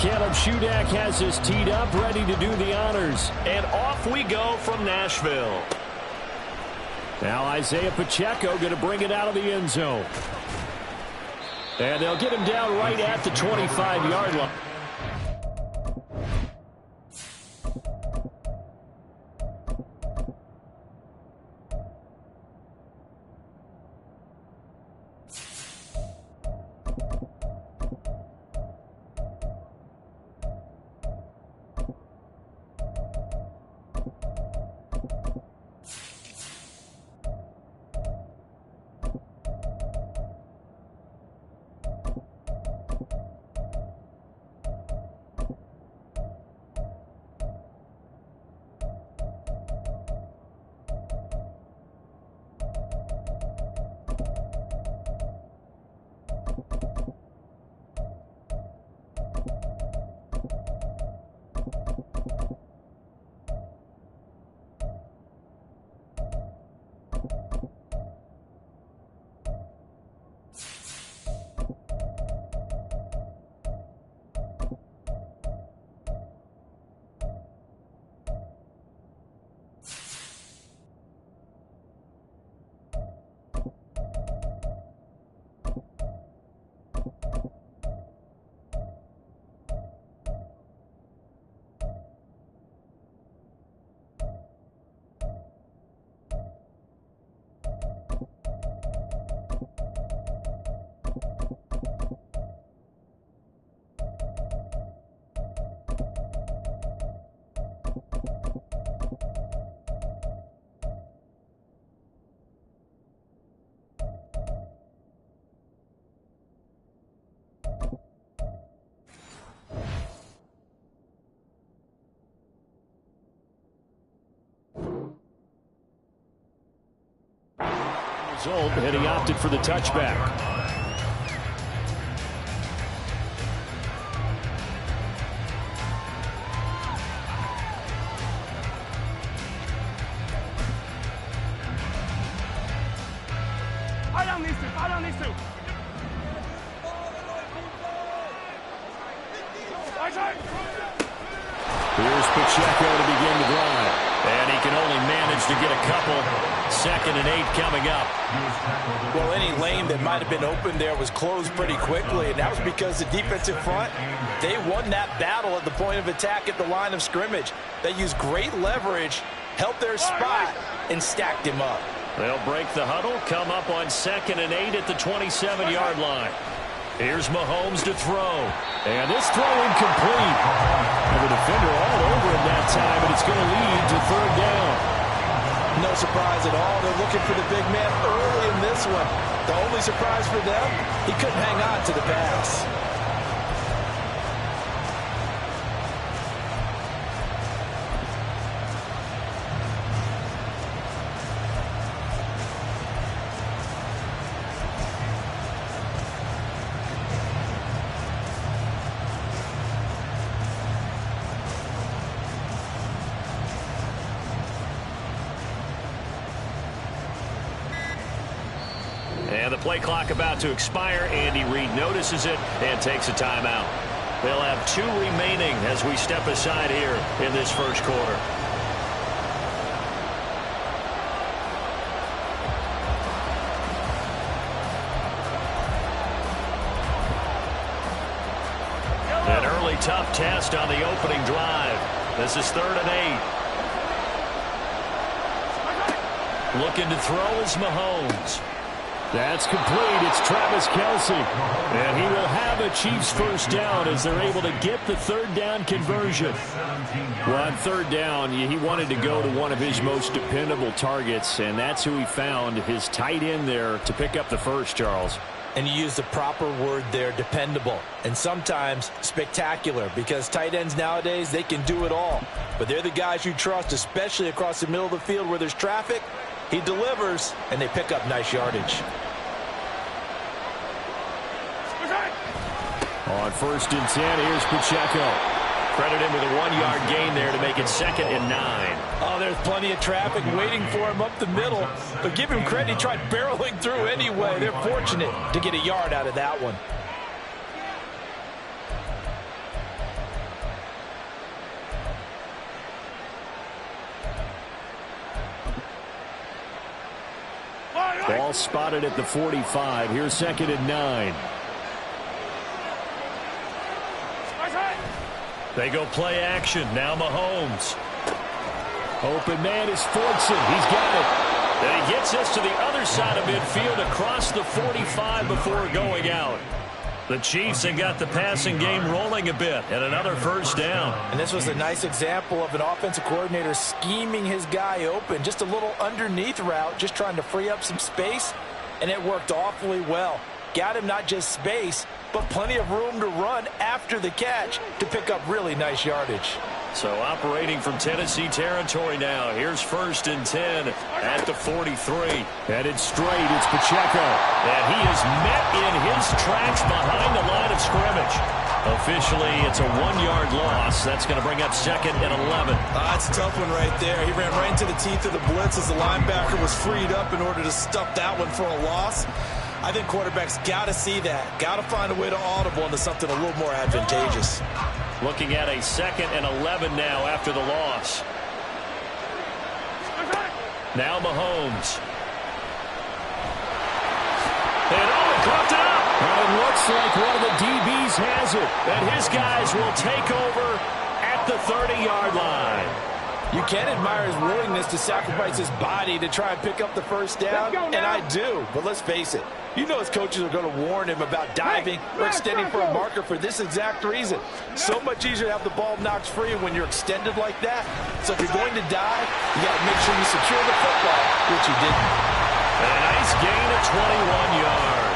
Caleb Shudak has us teed up, ready to do the honors. And off we go from Nashville. Now Isaiah Pacheco going to bring it out of the end zone. And they'll get him down right at the 25-yard line. And he opted for the touchback. Here's Pacheco to begin the drive. And he can only manage to get a couple. 2nd and 8 coming up. Well, any lane that might have been open there was closed pretty quickly, and that was because the defensive front, they won that battle at the point of attack at the line of scrimmage. They used great leverage, helped their spot, and stacked him up. They'll break the huddle, come up on 2nd and 8 at the 27-yard line. Here's Mahomes to throw. And this throw incomplete. And the defender all over him that time, and it's going to lead to 3rd down. No surprise at all. They're looking for the big man early in this one. The only surprise for them, he couldn't hang on to the pass. And the play clock about to expire. Andy Reid notices it and takes a timeout. They'll have 2 remaining as we step aside here in this first quarter. An early tough test on the opening drive. This is 3rd and 8. Looking to throw is Mahomes. That's complete. It's Travis Kelce. And he will have a Chiefs first down as they're able to get the 3rd down conversion. Well, on 3rd down, he wanted to go to one of his most dependable targets, and that's who he found, his tight end there, to pick up the first, Charles. And you use the proper word there, dependable. And sometimes spectacular, because tight ends nowadays, they can do it all. But they're the guys you trust, especially across the middle of the field where there's traffic. He delivers, and they pick up nice yardage. On 1st and 10, here's Pacheco. Credit him with a 1-yard gain there to make it 2nd and 9. Oh, there's plenty of traffic waiting for him up the middle. But give him credit, he tried barreling through anyway. They're fortunate to get a yard out of that one. Ball spotted at the 45. Here's 2nd and 9. They go play action. Now Mahomes. Open man is Fortson. He's got it. And he gets us to the other side of midfield across the 45 before going out. The Chiefs have got the passing game rolling a bit, and another first down. And this was a nice example of an offensive coordinator scheming his guy open. Just a little underneath route, just trying to free up some space, and it worked awfully well. Got him not just space, but plenty of room to run after the catch to pick up really nice yardage. So operating from Tennessee territory now. Here's 1st and 10 at the 43. Headed straight, it's Pacheco. And he is met in his tracks behind the line of scrimmage. Officially, it's a 1-yard loss. That's going to bring up 2nd and 11. That's a tough one right there. He ran right into the teeth of the blitz as the linebacker was freed up in order to stuff that one for a loss. I think quarterbacks got to see that. Got to find a way to audible into something a little more advantageous. Looking at a 2nd and 11 now after the loss. Now Mahomes. And dropped it up. And it looks like one of the DBs has it. And his guys will take over at the 30-yard line. You can admire his willingness to sacrifice his body to try and pick up the first down, and I do. But let's face it, you know his coaches are going to warn him about diving or extending for a marker for this exact reason. So much easier to have the ball knocked free when you're extended like that. So if you're going to dive, you got to make sure you secure the football, which you didn't. And a nice gain of 21 yards.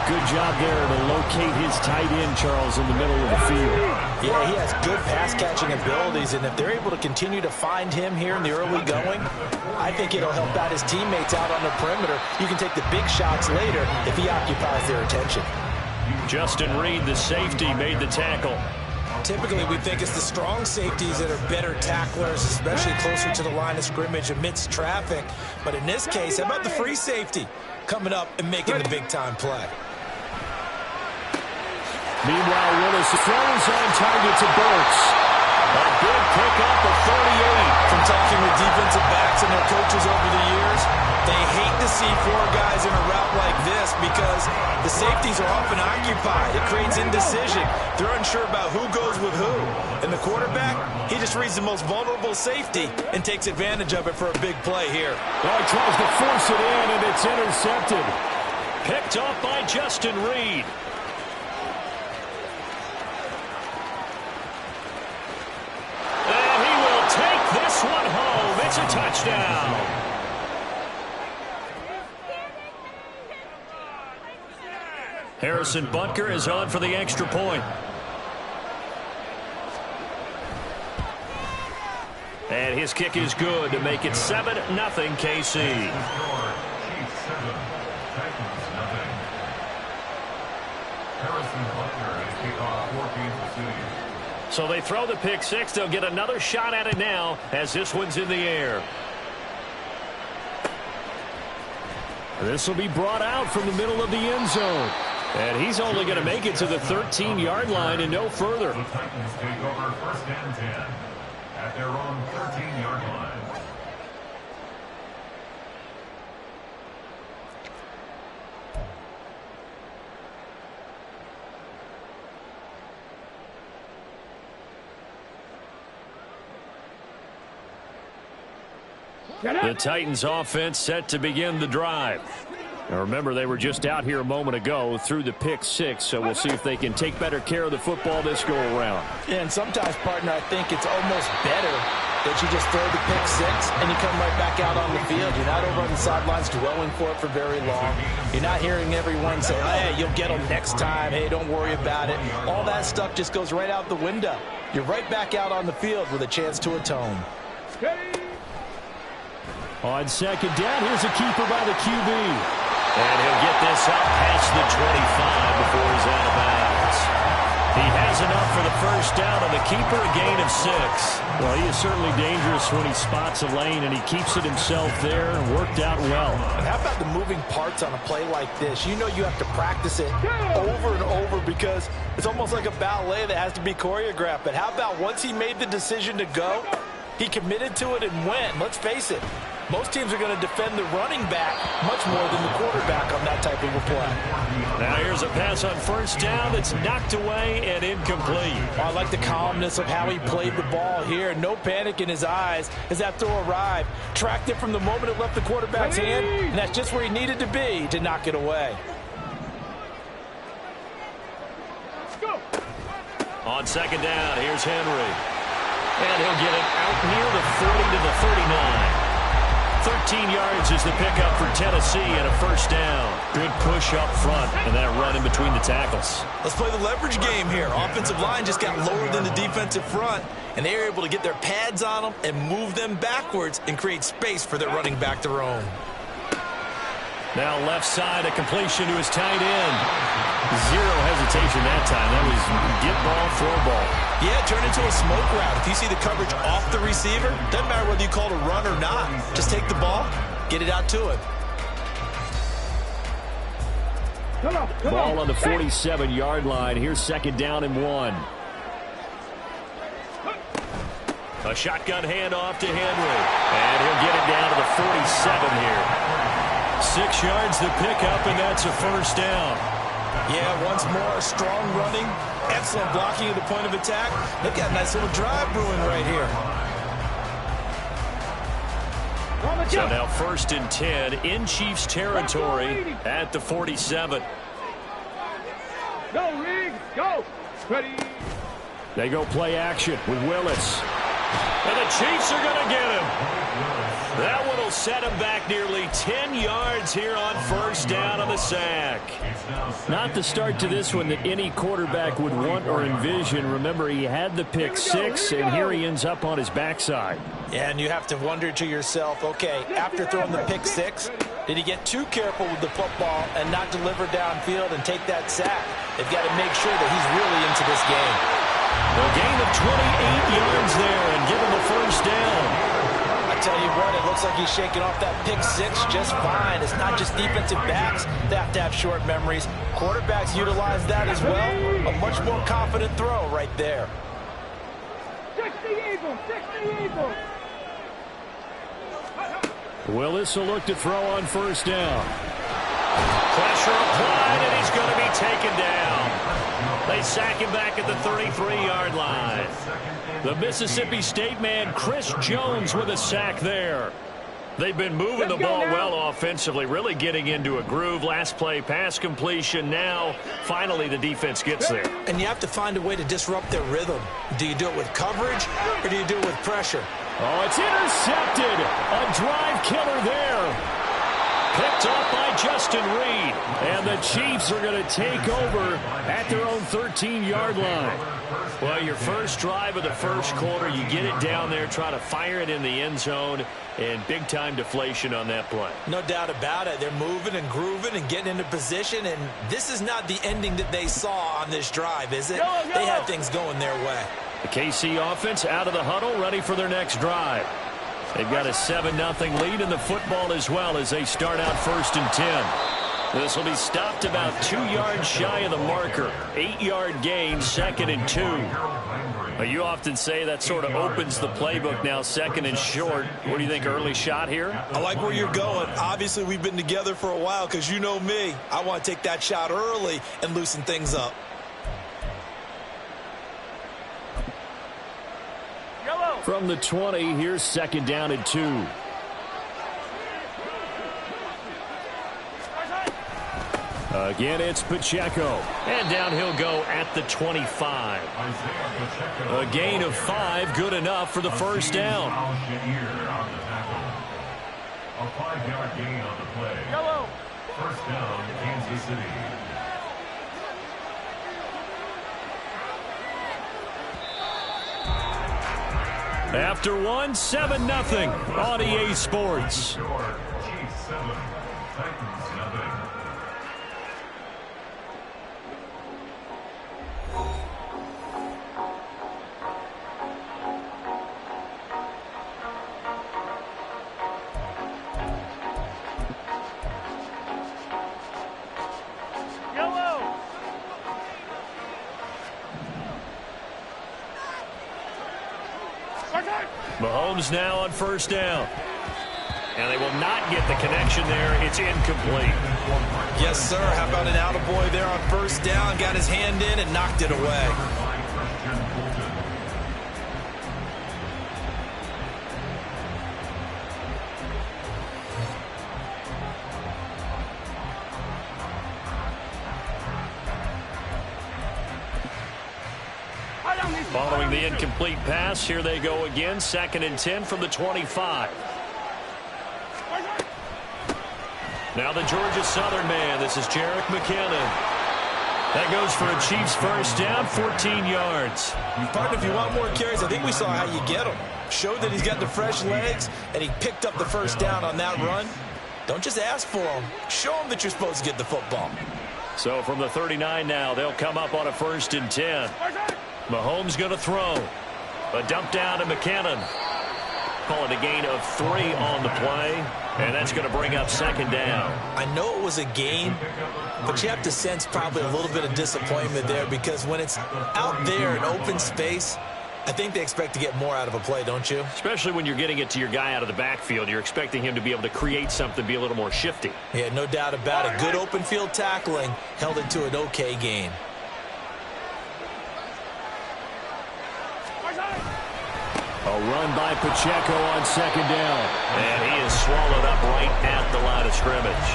Good job there to locate his tight end, Charles, in the middle of the field. Yeah, he has good pass-catching abilities, and if they're able to continue to find him here in the early going, I think it'll help out his teammates out on the perimeter. You can take the big shots later if he occupies their attention. Justin Reed, the safety, made the tackle. Typically, we think it's the strong safeties that are better tacklers, especially closer to the line of scrimmage amidst traffic. But in this case, how about the free safety coming up and making the big-time play? Meanwhile, Willis throws on target to Burks. A big pickup of 38. From talking with defensive backs and their coaches over the years, they hate to see 4 guys in a route like this because the safeties are often occupied. It creates indecision. They're unsure about who goes with who. And the quarterback, he just reads the most vulnerable safety and takes advantage of it for a big play here. Oh, he tries to force it in, and it's intercepted. Picked off by Justin Reed. This one home. It's a touchdown. Harrison Butker is on for the extra point. And his kick is good to make it 7-0 KC. So they throw the pick six. They'll get another shot at it now as this one's in the air. This will be brought out from the middle of the end zone. And he's only going to make it to the 13-yard line and no further. The Titans take over 1st and 10 at their own 13-yard line. The Titans offense set to begin the drive. Now remember, they were just out here a moment ago through the pick six, so we'll see if they can take better care of the football this go around. Yeah, and sometimes, partner, I think it's almost better that you just throw the pick six and you come right back out on the field. You're not over on the sidelines dwelling for it for very long. You're not hearing everyone say, hey, you'll get them next time. Hey, don't worry about it. All that stuff just goes right out the window. You're right back out on the field with a chance to atone. On second down, here's a keeper by the QB. And he'll get this up past the 25 before he's out of bounds. He has enough for the first down, and the keeper a gain of 6. Well, he is certainly dangerous when he spots a lane, and he keeps it himself there. Worked out well. And how about the moving parts on a play like this? You know you have to practice it over and over because it's almost like a ballet that has to be choreographed. But how about once he made the decision to go, he committed to it and went. Let's face it, Most teams are going to defend the running back much more than the quarterback on that type of a play. Now here's a pass on first down that's knocked away and incomplete. I like the calmness of how he played the ball here. No panic in his eyes as that throw arrived. Tracked it from the moment it left the quarterback's hand, and that's just where he needed to be to knock it away. On second down, here's Henry. And he'll get it out near the 40 to the 39. 13 yards is the pickup for Tennessee and a first down. Good push up front and that run in between the tackles. Let's play the leverage game here. Offensive line just got lower than the defensive front, and they were able to get their pads on them and move them backwards and create space for their running back to roam. Now left side, a completion to his tight end. Zero hesitation that time. That was get ball, throw ball. Yeah, turn into a smoke route. If you see the coverage off the receiver, doesn't matter whether you call it a run or not. Just take the ball, get it out to him. Ball on the 47-yard line. Here's second down and 1. A shotgun handoff to Henry. And he'll get it down to the 47 here. 6 yards the pickup, and that's a first down. Yeah, once more, strong running, excellent blocking at the point of attack. They've got a nice little drive brewing right here. So now first and 10 in Chiefs territory at the 47. Go, Riggs, go. Ready. They go play action with Willis. And the Chiefs are going to get him. That one will set him back nearly 10 yards here on first down on the sack. Not the start to this one that any quarterback would want or envision. Remember, he had the pick six, and here he ends up on his backside. Yeah, and you have to wonder to yourself, okay, after throwing the pick six, did he get too careful with the football and not deliver downfield and take that sack? They've got to make sure that he's really into this game. A gain of 28 yards there and give him the first down. I tell you what, it looks like he's shaking off that pick six just fine. It's not just defensive backs that have to have short memories. Quarterbacks utilize that as well. A much more confident throw right there. 60 Eagles, 60 Eagles. Willis will look to throw on first down. Pressure applied, and he's going to be taken down. They sack him back at the 33-yard line. The Mississippi State man, Chris Jones, with a sack there. They've been moving the ball well offensively, really getting into a groove. Last play, pass completion. Now, finally, the defense gets there. And you have to find a way to disrupt their rhythm. Do you do it with coverage, or do you do it with pressure? Oh, it's intercepted. A drive killer there. Picked off by Justin Reed. And the Chiefs are going to take over at their own 13-yard line. Well, your first drive of the first quarter, you get it down there, try to fire it in the end zone, and big-time deflation on that play. No doubt about it. They're moving and grooving and getting into position, and this is not the ending that they saw on this drive, is it? They had things going their way. The KC offense out of the huddle, ready for their next drive. They've got a 7-0 lead in the football as well as they start out first and 10. This will be stopped about 2 yards shy of the marker. 8-yard gain, second and 2. You often say that sort of opens the playbook now, second and short. What do you think, early shot here? I like where you're going. Obviously, we've been together for a while because you know me. I want to take that shot early and loosen things up. From the 20, here's second down and 2. Again, it's Pacheco. And down he'll go at the 25. A gain of 5, good enough for the first down. A 5-yard gain on the play. First down, Kansas City. After one, 7-0 on EA Sports. Chiefs 7, Titans 0. Mahomes now on first down. And they will not get the connection there. It's incomplete. Yes, sir. How about an attaboy there on first down? Got his hand in and knocked it away. Following the incomplete pass, here they go again. 2nd and 10 from the 25. Now the Georgia Southern man. This is Jerick McKinnon. That goes for a Chiefs first down, 14 yards. Partner, if you want more carries, I think we saw how you get him. Showed that he's got the fresh legs, and he picked up the first down on that run. Don't just ask for him. Show him that you're supposed to get the football. So from the 39 now, they'll come up on a 1st and 10. Mahomes going to throw. A dump down to McKinnon. Call it a gain of 3 on the play. And that's going to bring up 2nd down. I know it was a gain, but you have to sense probably a little bit of disappointment there because when it's out there in open space, I think they expect to get more out of a play, don't you? Especially when you're getting it to your guy out of the backfield. You're expecting him to be able to create something, be a little more shifty. Yeah, no doubt about it. Good open field tackling held it to an okay gain. A run by Pacheco on 2nd down. And he is swallowed up right at the line of scrimmage.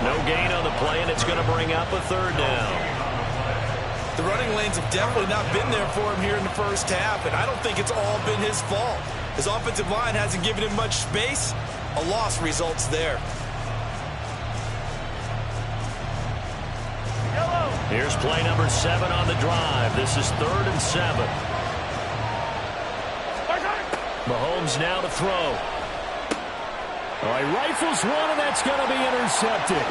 No gain on the play, and it's going to bring up a 3rd down. The running lanes have definitely not been there for him here in the first half, and I don't think it's all been his fault. His offensive line hasn't given him much space. A loss results there. Here's play number 7 on the drive. This is 3rd and 7. Mahomes now to throw. He rifles one, and that's going to be intercepted.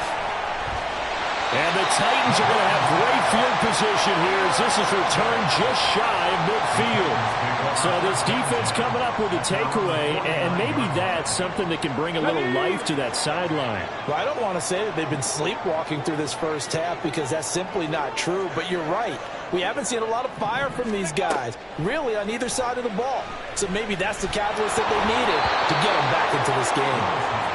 And the Titans are going to have great field position here as this is returned just shy of midfield. So this defense coming up with a takeaway, and maybe that's something that can bring a little life to that sideline. Well, I don't want to say that they've been sleepwalking through this first half because that's simply not true, but you're right. We haven't seen a lot of fire from these guys, really, on either side of the ball. So maybe that's the catalyst that they needed to get them back into this game.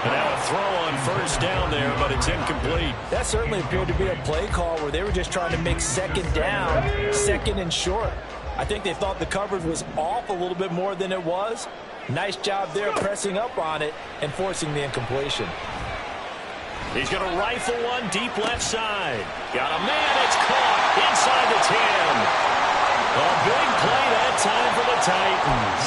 And now a throw on first down there, but it's incomplete. That certainly appeared to be a play call where they were just trying to make 2nd down, 2nd and short. I think they thought the coverage was off a little bit more than it was. Nice job there pressing up on it and forcing the incompletion. He's going to rifle one deep left side. Got a man. It's caught inside the 10. A big play that time for the Titans.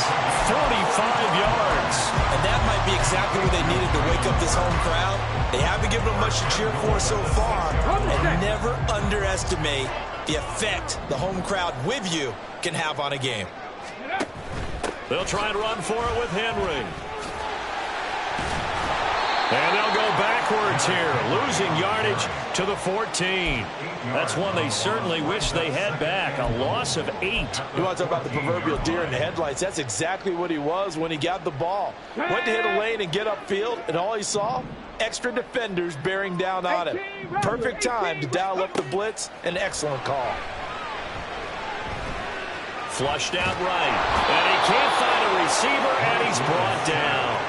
45 yards. And that might be exactly what they needed to wake up this home crowd. They haven't given them much to cheer for so far. And never underestimate the effect the home crowd with you can have on a game. They'll try and run for it with Henry. And they'll go backwards here, losing yardage to the 14. That's one they certainly wish they had back, a loss of 8. You want to talk about the proverbial deer in the headlights? That's exactly what he was when he got the ball. Went to hit a lane and get upfield, and all he saw, extra defenders bearing down on him. Perfect time to dial up the blitz, an excellent call. Flushed out right, and he can't find a receiver, and he's brought down.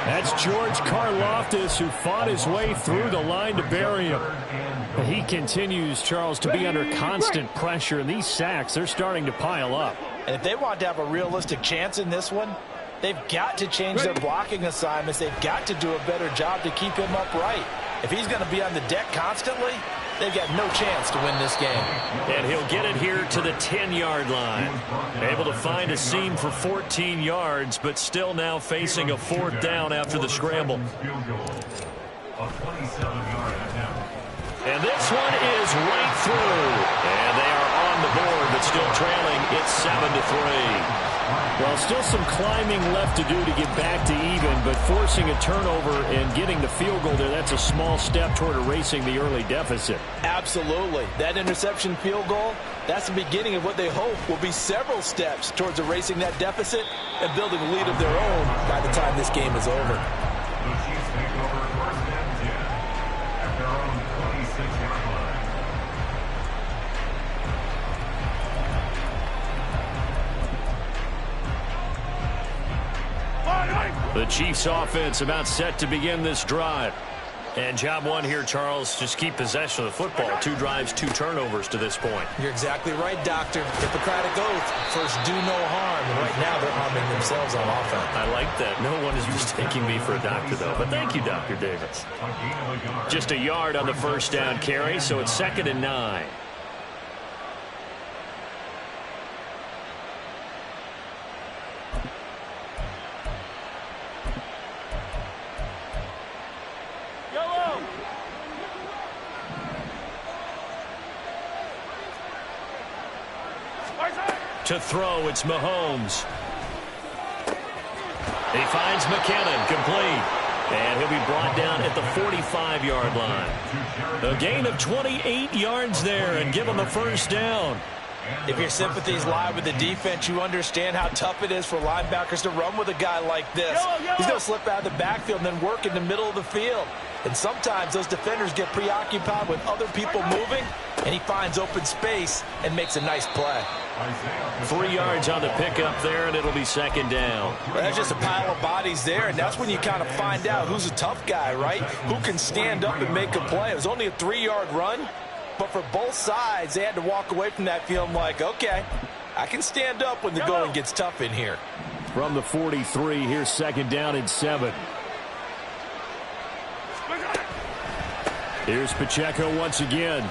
That's George Karlaftis, who fought his way through the line to bury him. He continues, Charles, to be under constant pressure, and these sacks, they're starting to pile up. And if they want to have a realistic chance in this one, they've got to change their blocking assignments. They've got to do a better job to keep him upright. If he's going to be on the deck constantly, they've got no chance to win this game. And he'll get it here to the 10-yard line. Able to find a seam for 14 yards, but still now facing a 4th down after the scramble. And this one is right through. And they are on the board, but still trailing. It's 7-3. Well, still some climbing left to do to get back to even, but forcing a turnover and getting the field goal there, that's a small step toward erasing the early deficit. Absolutely. That interception field goal, that's the beginning of what they hope will be several steps towards erasing that deficit and building a lead of their own by the time this game is over. The Chiefs take over 1st and 10 at their own 26-yard line. The The Chiefs offense about set to begin this drive. And job one here, Charles, just keep possession of the football. 2 drives, 2 turnovers to this point. You're exactly right, Doctor. Hippocratic oath. First, do no harm. And right now, they're harming themselves on offense. I like that. No one is mistaking me for a doctor, though. But thank you, Dr. Davis. Just a yard on the first down carry, so it's 2nd and 9. To throw, it's Mahomes. He finds McKinnon, complete. And he'll be brought down at the 45-yard line. A gain of 28 yards there and give him the first down. If your sympathies lie with the defense, you understand how tough it is for linebackers to run with a guy like this. He's going to slip out of the backfield and then work in the middle of the field. And sometimes those defenders get preoccupied with other people moving, and he finds open space and makes a nice play. 3 yards on the pickup there, and it'll be 2nd down. Well, there's just a pile of bodies there, and that's when you kind of find out who's a tough guy, right? Who can stand up and make a play. It was only a 3-yard run, but for both sides, they had to walk away from that feeling like, okay, I can stand up when the going gets tough in here. From the 43, here's 2nd down and 7. Here's Pacheco once again.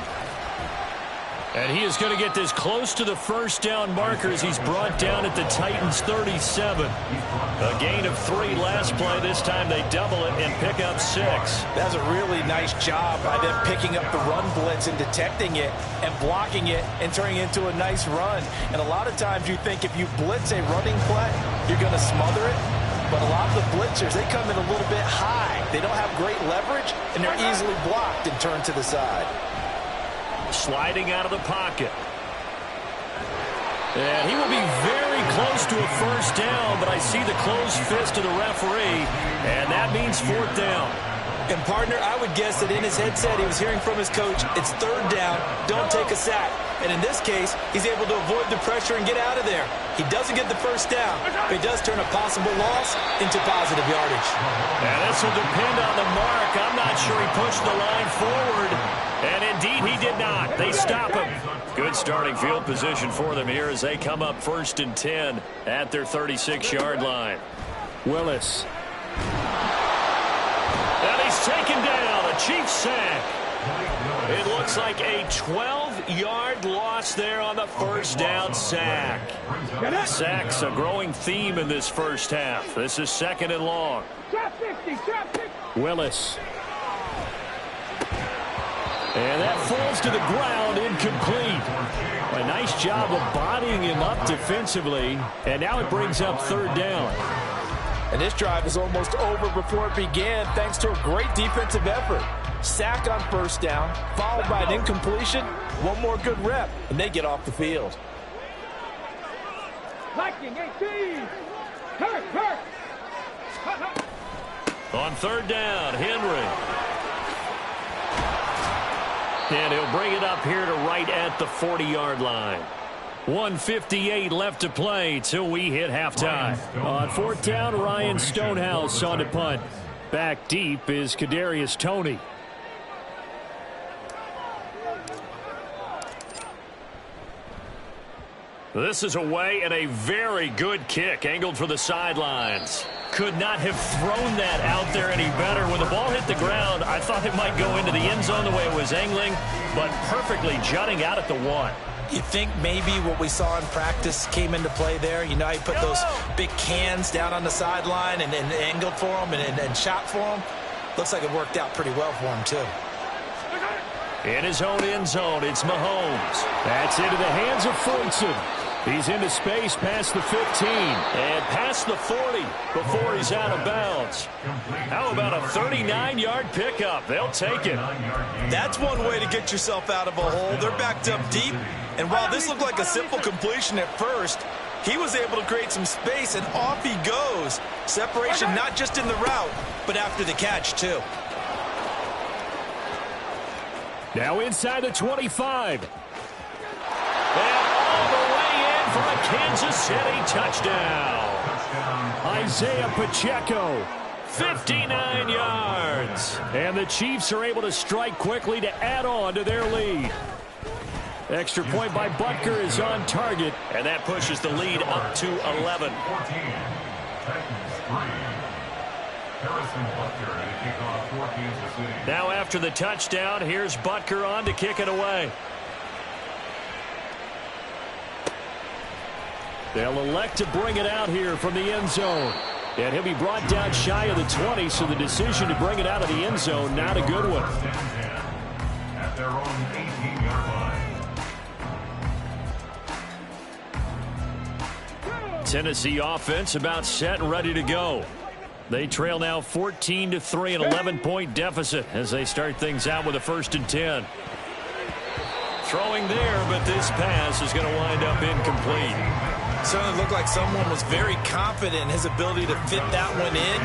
And he is going to get this close to the first down markers. He's brought down at the Titans' 37. A gain of 3 last play. This time they double it and pick up 6. That's a really nice job by them picking up the run blitz and detecting it and blocking it and turning it into a nice run. And a lot of times you think if you blitz a running play, you're going to smother it. But a lot of the blitzers, they come in a little bit high. They don't have great leverage, and they're easily blocked and turned to the side. Sliding out of the pocket. And he will be very close to a first down, but I see the closed fist of the referee, and that means 4th down. And, partner, I would guess that in his headset he was hearing from his coach, it's 3rd down, don't take a sack. And in this case, he's able to avoid the pressure and get out of there. He doesn't get the first down, but he does turn a possible loss into positive yardage. And this will depend on the mark. I'm not sure he pushed the line forward. And indeed, he did not. They stop him. Good starting field position for them here as they come up 1st and 10 at their 36-yard line. Willis. And he's taken down. A Chiefs sack. It looks like a 12-yard loss there on the first down sack. Sacks a growing theme in this first half. This is 2nd and long. Willis. And that falls to the ground, incomplete. A nice job of bodying him up defensively. And now it brings up 3rd down. And this drive is almost over before it began thanks to a great defensive effort. Sack on first down, followed by an incompletion. One more good rep, and they get off the field. Liking 18. Hurt. On 3rd down, Henry. And he'll bring it up here to right at the 40-yard line. 1:58 left to play till we hit halftime. On 4th down, Ryan Stonehouse on to punt. Back deep is Kadarius Toney. This is away and a very good kick angled for the sidelines. Could not have thrown that out there any better. When the ball hit the ground, I thought it might go into the end zone the way it was angling, but perfectly jutting out at the 1. You think maybe what we saw in practice came into play there? You know, he put those big cans down on the sideline and angled for him and shot for him. Looks like it worked out pretty well for him, too. In his own end zone, it's Mahomes. That's into the hands of Fulton. He's into space past the 15 and past the 40 before he's out of bounds. How about a 39-yard pickup? They'll take it. That's one way to get yourself out of a hole. They're backed up deep, and while this looked like a simple completion at first, he was able to create some space, and off he goes. Separation not just in the route, but after the catch, too. Now inside the 25. And all the way in for a Kansas City touchdown. Isaiah Pacheco. 59 yards. And the Chiefs are able to strike quickly to add on to their lead. Extra point by Butker is on target. And that pushes the lead up to 11. 14. Titans 3. Harrison Butker to kick off for Kansas City. Now after the touchdown, here's Butker on to kick it away. They'll elect to bring it out here from the end zone. And he'll be brought down shy of the 20, so the decision to bring it out of the end zone, not a good one. At their own 18-yard line. Tennessee offense about set and ready to go. They trail now 14-3, an 11-point deficit as they start things out with a 1st and 10. Throwing there, but this pass is going to wind up incomplete. Certainly looked like someone was very confident in his ability to fit that one in.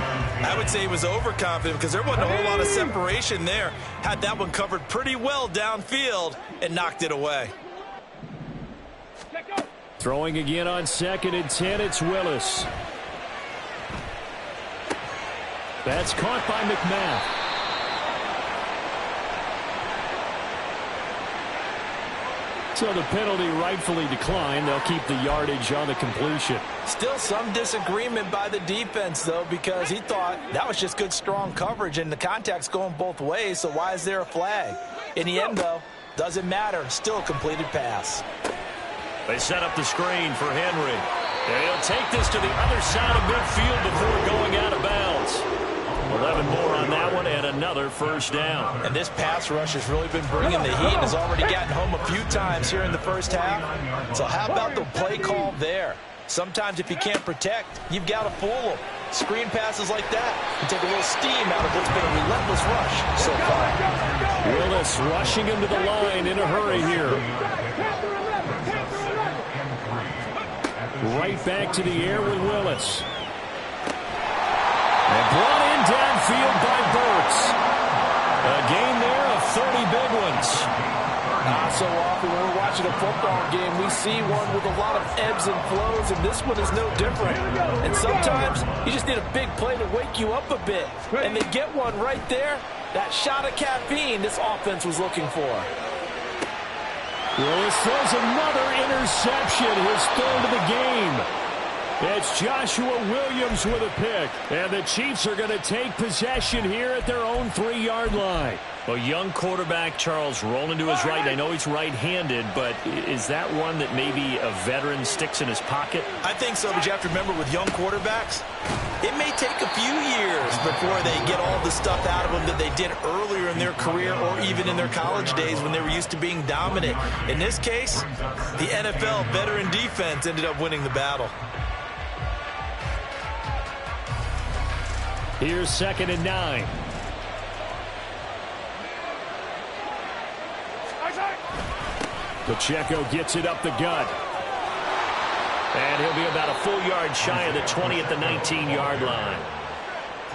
I would say he was overconfident because there wasn't a whole lot of separation there. Had that one covered pretty well downfield and knocked it away. Throwing again on 2nd and 10, it's Willis. That's caught by McMath. So the penalty rightfully declined. They'll keep the yardage on the completion. Still some disagreement by the defense, though, because he thought that was just good, strong coverage, and the contact's going both ways, so why is there a flag? In the end, though, doesn't matter. Still a completed pass. They set up the screen for Henry. And he'll take this to the other side of midfield before going out of bounds. 11 more on that one and another 1st down. And this pass rush has really been bringing the heat and has already gotten home a few times here in the 1st half. So how about the play call there? Sometimes if you can't protect, you've got to fool them. Screen passes like that can take a little steam out of what's been a relentless rush so far. Willis rushing into the line in a hurry here. Right back to the air with Willis. And brought in downfield by Burks. A gain there of 30 big ones. So often when we're watching a football game, we see one with a lot of ebbs and flows, and this one is no different. And sometimes you just need a big play to wake you up a bit. And they get one right there. That shot of caffeine this offense was looking for. Willis throws another interception, his 3rd of the game. It's Joshua Williams with a pick. And the Chiefs are going to take possession here at their own 3-yard line. A young quarterback, Charles, rolling to his right. I know he's right-handed, but is that one that maybe a veteran sticks in his pocket? I think so, but you have to remember with young quarterbacks, it may take a few years before they get all the stuff out of them that they did earlier in their career or even in their college days when they were used to being dominant. In this case, the NFL veteran defense ended up winning the battle. Here's 2nd and 9. Pacheco gets it up the gut. And he'll be about a full yard shy of the 20 at the 19-yard line.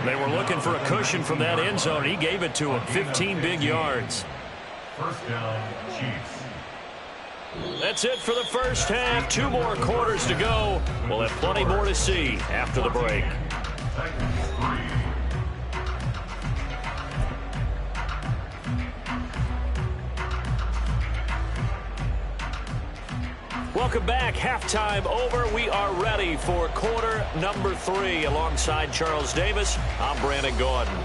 They were looking for a cushion from that end zone. He gave it to him. 15 big yards. 1st down, Chiefs. That's it for the 1st half. 2 more quarters to go. We'll have plenty more to see after the break. Titans 3. Welcome back. Halftime over. We are ready for quarter number 3. Alongside Charles Davis, I'm Brandon Gordon.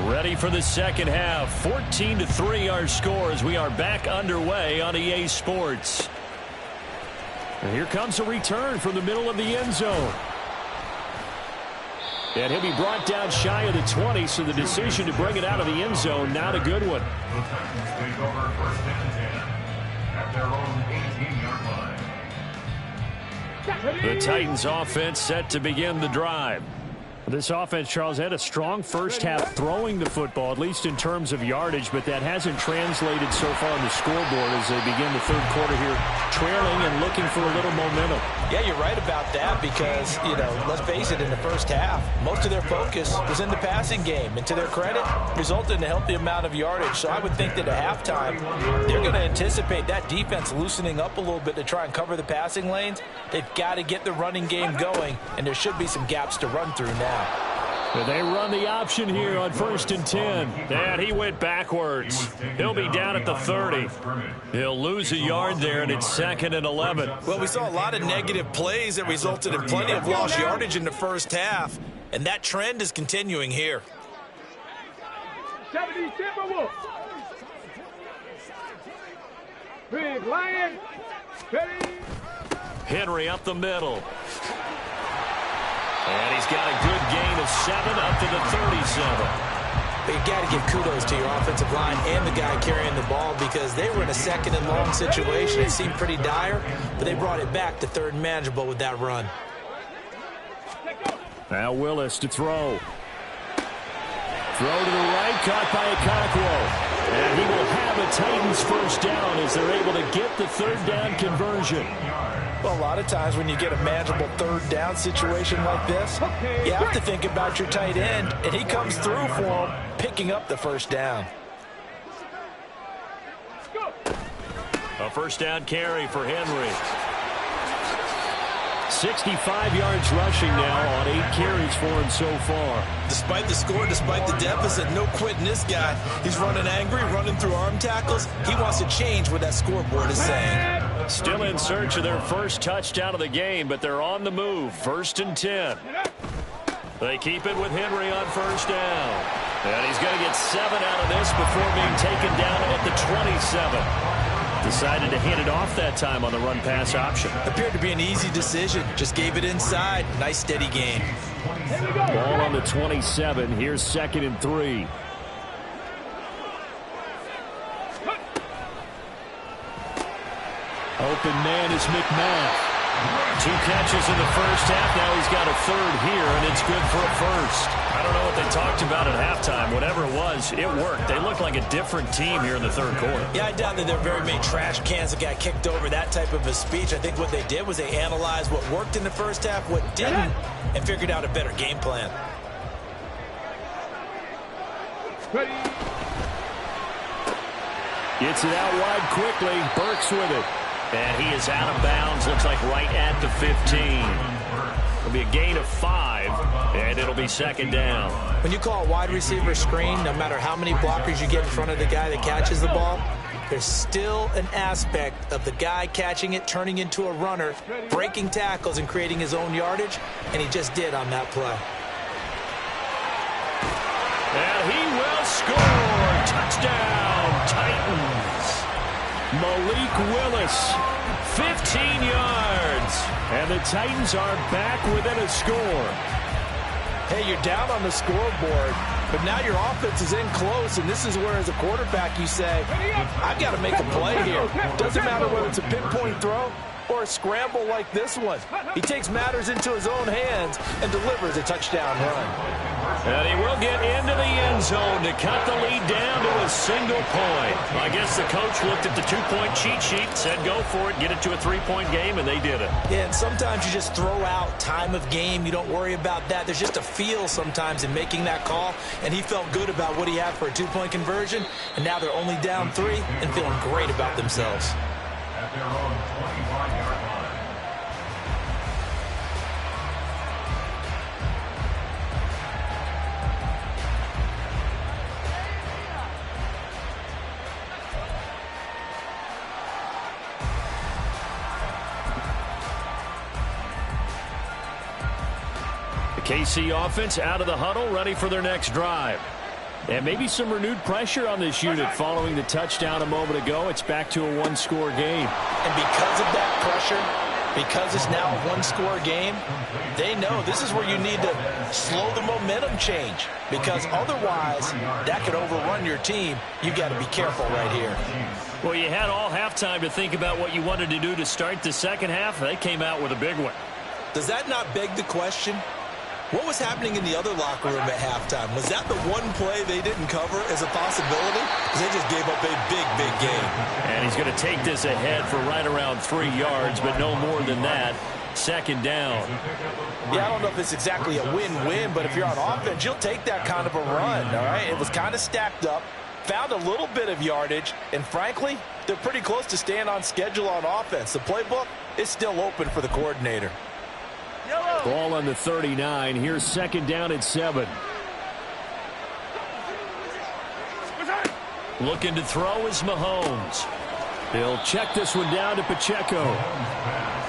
Ready for the 2nd half. 14-3 our score as we are back underway on EA Sports. And here comes a return from the middle of the end zone. And he'll be brought down shy of the 20, so the decision to bring it out of the end zone, not a good one. The Titans take over first and 10 at their own 18-yard line. The Titans offense set to begin the drive. This offense, Charles, had a strong first half throwing the football, at least in terms of yardage, but that hasn't translated so far on the scoreboard as they begin the third quarter here, trailing and looking for a little momentum. Yeah, you're right about that because, let's face it, in the first half, most of their focus was in the passing game. And to their credit, resulted in a healthy amount of yardage. So I would think that at halftime, they're going to anticipate that defense loosening up a little bit to try and cover the passing lanes. They've got to get the running game going, and there should be some gaps to run through now. They run the option here on first and 10. And he went backwards. He'll be down at the 30. He'll lose a yard there, and it's 2nd and 11. Well, we saw a lot of negative plays that resulted in plenty of lost yardage in the first half, and that trend is continuing here. 70 Timberwolves. Big Lion. Ready. Henry up the middle. And he's got a good gain of 7 up to the 37. But you got to give kudos to your offensive line and the guy carrying the ball because they were in a 2nd and long situation. It seemed pretty dire, but they brought it back to 3rd and manageable with that run. Now Willis to throw. Throw to the right, caught by Okonkwo. And he will have a Titans first down as they're able to get the 3rd down conversion. Well, a lot of times when you get a manageable 3rd down situation like this, you have to think about your tight end, and he comes through for him, picking up the first down. A first down carry for Henry. 65 yards rushing now on 8 carries for him so far. Despite the score, despite the deficit, no quitting this guy. He's running angry, running through arm tackles. He wants to change what that scoreboard is saying. Still in search of their first touchdown of the game, but they're on the move. 1st and 10. They keep it with Henry on first down. And he's going to get 7 out of this before being taken down at the 27. Decided to hand it off that time on the run-pass option. Appeared to be an easy decision. Just gave it inside. Nice, steady gain. Ball on the 27. Here's 2nd and 3. Open man is McMath. 2 catches in the first half. Now he's got a 3rd here, and it's good for a first. I don't know what they talked about at halftime. Whatever it was, it worked. They looked like a different team here in the 3rd quarter. Yeah, I doubt that there are very many trash cans that got kicked over, that type of a speech. I think what they did was they analyzed what worked in the first half, what didn't, and figured out a better game plan. Ready. Gets it out wide quickly. Burks with it. And he is out of bounds, looks like right at the 15. It'll be a gain of 5, and it'll be 2nd down. When you call a wide receiver screen, no matter how many blockers you get in front of the guy that catches the ball, there's still an aspect of the guy catching it, turning into a runner, breaking tackles and creating his own yardage, and he just did on that play. And he will score. Touchdown, Titans. Malik Willis, 15 yards. And the Titans are back within a score. Hey, you're down on the scoreboard, but now your offense is in close, and this is where, as a quarterback, you say, I've got to make a play here. Doesn't matter whether it's a pinpoint throw or a scramble like this one. He takes matters into his own hands and delivers a touchdown run. And he will get into the end zone to cut the lead down to a single point. I guess the coach looked at the 2-point cheat sheet, said go for it, get it to a 3-point game, and they did it. Yeah, and sometimes you just throw out time of game. You don't worry about that. There's just a feel sometimes in making that call, and he felt good about what he had for a 2-point conversion, and now they're only down 3 and feeling great about themselves. At their own 25-yard line. KC offense out of the huddle, ready for their next drive. And maybe some renewed pressure on this unit following the touchdown a moment ago. It's back to a 1-score game. And because of that pressure, Because it's now a one-score game, they know this is where you need to slow the momentum change, because otherwise that could overrun your team. You got to be careful right here. Well, you had all halftime to think about what you wanted to do to start the second half. They came out with a big one. Does that not beg the question? What was happening in the other locker room at halftime? Was that the one play they didn't cover as a possibility? Because they just gave up a big, big game. And he's going to take this ahead for right around 3 yards, but no more than that. Second down. Yeah, I don't know if it's exactly a win-win, but if you're on offense, you'll take that kind of a run, all right? It was kind of stacked up, found a little bit of yardage, and frankly, they're pretty close to staying on schedule on offense. The playbook is still open for the coordinator. Ball on the 39. Here's second down at 7. Looking to throw is Mahomes. He'll check this one down to Pacheco.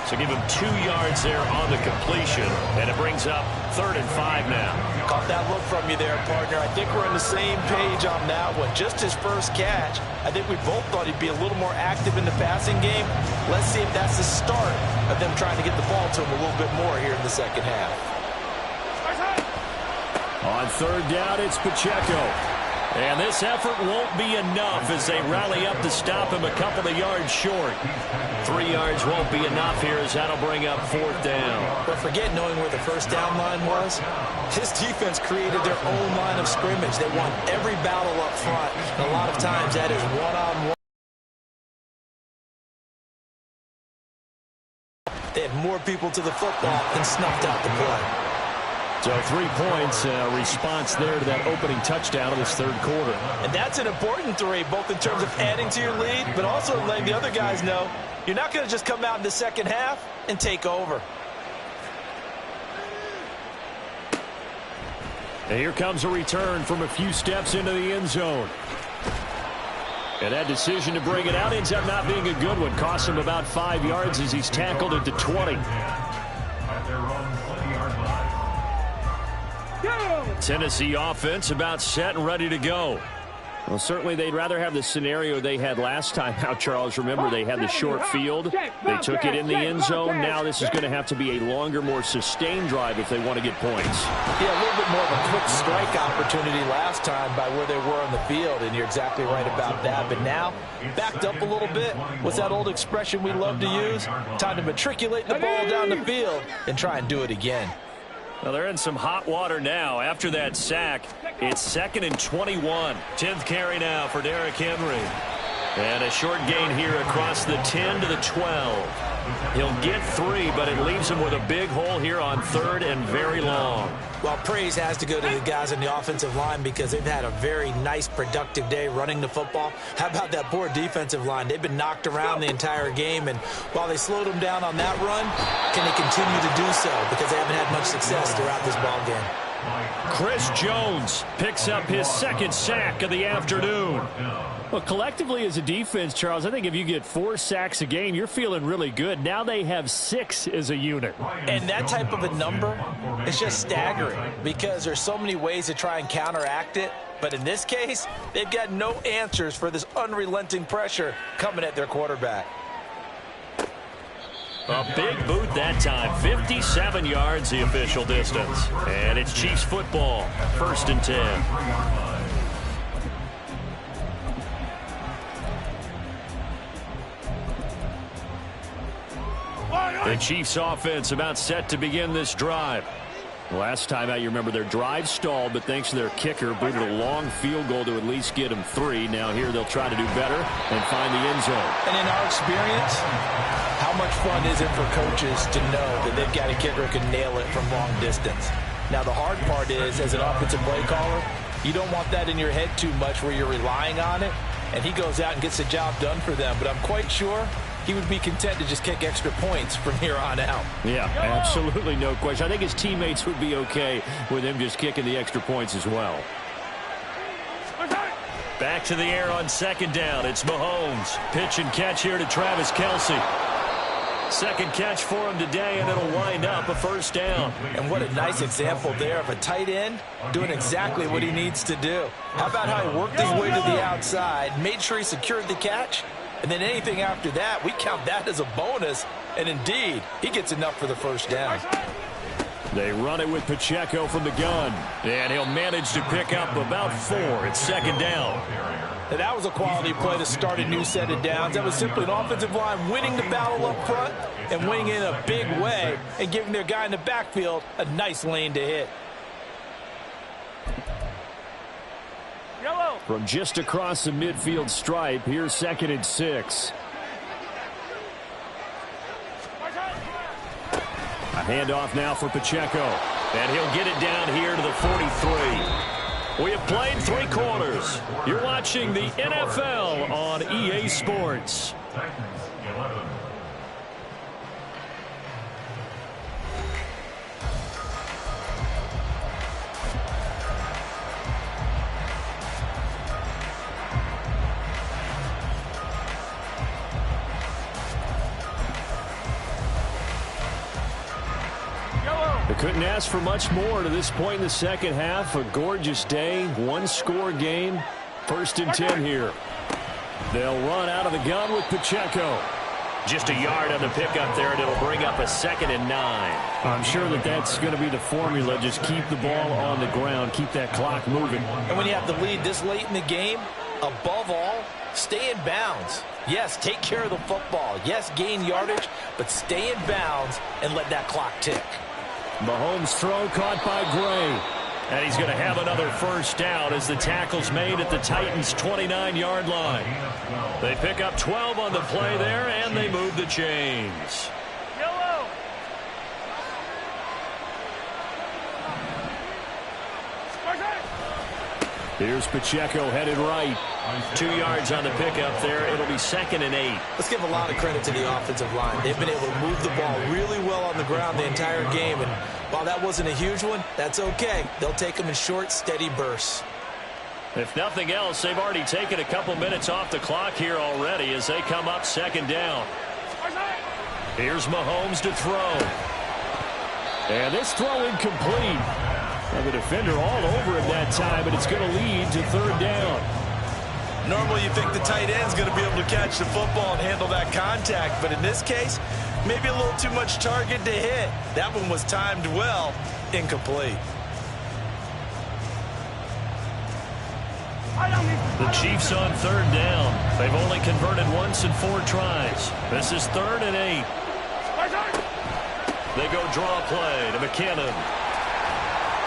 So give him 2 yards there on the completion, and it brings up 3rd and 5 now. Caught that look from you there, partner. I think we're on the same page on that one. Just his first catch. I think we both thought he'd be a little more active in the passing game. Let's see if that's the start of them trying to get the ball to him a little bit more here in the second half. On 3rd down, it's Pacheco. And this effort won't be enough as they rally up to stop him a couple of yards short. 3 yards won't be enough here as that'll bring up 4th down. But forget knowing where the first down line was. His defense created their own line of scrimmage. They won every battle up front. And a lot of times that is one-on-one. They had more people to the football and snuffed out the play. So 3 points, response there to that opening touchdown of this 3rd quarter. And that's an important 3, both in terms of adding to your lead, but also letting the other guys know you're not going to just come out in the second half and take over. And here comes a return from a few steps into the end zone. And that decision to bring it out ends up not being a good one. Costs him about 5 yards as he's tackled at the 20. Tennessee offense about set and ready to go. Well, certainly they'd rather have the scenario they had last time out, Charles. Remember, they had the short field. They took it in the end zone. Now this is going to have to be a longer, more sustained drive if they want to get points. Yeah, a little bit more of a quick strike opportunity last time by where they were on the field, and you're exactly right about that. But now, backed up a little bit. What's that old expression we love to use? Time to matriculate the ball down the field and try and do it again. Well, they're in some hot water now. After that sack, it's 2nd and 21. 10th carry now for Derrick Henry. And a short gain here across the 10 to the 12. He'll get 3, but it leaves him with a big hole here on 3rd and very long. Well, praise has to go to the guys on the offensive line because they've had a very nice, productive day running the football. How about that poor defensive line? They've been knocked around the entire game, and while they slowed them down on that run, can they continue to do so? Because they haven't had much success throughout this ball game. Chris Jones picks up his 2nd sack of the afternoon. Well, collectively as a defense, Charles, I think if you get 4 sacks a game, you're feeling really good. Now they have 6 as a unit. And that type of a number is just staggering because there's so many ways to try and counteract it. But in this case, they've got no answers for this unrelenting pressure coming at their quarterback. A big boot that time. 57 yards the official distance. And it's Chiefs football. 1st and 10. The Chiefs offense about set to begin this drive. Last time out, you remember their drive stalled, but thanks to their kicker, booted a long field goal to at least get them 3. Now here they'll try to do better and find the end zone. And in our experience, how much fun is it for coaches to know that they've got a kicker who can nail it from long distance? Now the hard part is, as an offensive play caller, you don't want that in your head too much where you're relying on it, and he goes out and gets the job done for them. But I'm quite sure he would be content to just kick extra points from here on out. Yeah, absolutely no question. I think his teammates would be okay with him just kicking the extra points as well. Back to the air on 2nd down. It's Mahomes. Pitch and catch here to Travis Kelce. 2nd catch for him today, and it'll wind up a 1st down. And what a nice example there of a tight end doing exactly what he needs to do. How about how he worked his way to the outside, made sure he secured the catch, and then anything after that, we count that as a bonus And indeed, he gets enough for the first down. They run it with Pacheco from the gun. And he'll manage to pick up about 4. It's second down. And that was a quality play to start a new set of downs. That was simply an offensive line winning the battle up front and winning in a big way and giving their guy in the backfield a nice lane to hit. From just across the midfield stripe, here's 2nd and 6. A handoff now for Pacheco. And he'll get it down here to the 43. We have played 3 quarters. You're watching the NFL on EA Sports. Titans 11. They couldn't ask for much more to this point in the second half. A gorgeous day, 1-score game. 1st and 10 here. They'll run out of the gun with Pacheco. Just a yard on the pickup there, and it'll bring up a 2nd and 9. I'm sure that's going to be the formula. Just keep the ball on the ground. Keep that clock moving. And when you have the lead this late in the game, above all, stay in bounds. Yes, take care of the football. Yes, gain yardage, but stay in bounds and let that clock tick. Mahomes' throw caught by Gray. And he's going to have another first down as the tackle's made at the Titans' 29-yard line. They pick up 12 on the play there, and they move the chains. Here's Pacheco headed right. 2 yards on the pickup there. It'll be 2nd and 8. Let's give a lot of credit to the offensive line. They've been able to move the ball really well on the ground the entire game. And while that wasn't a huge one, that's okay. They'll take them in short, steady bursts. If nothing else, they've already taken a couple minutes off the clock here already as they come up 2nd down. Here's Mahomes to throw. And this throw incomplete. And the defender all over him that time, but it's going to lead to 3rd down. Normally you think the tight end's going to be able to catch the football and handle that contact, but in this case, maybe a little too much target to hit. That one was timed well, incomplete. The Chiefs on 3rd down. They've only converted once in 4 tries. This is 3rd and 8. They go draw play to McKinnon.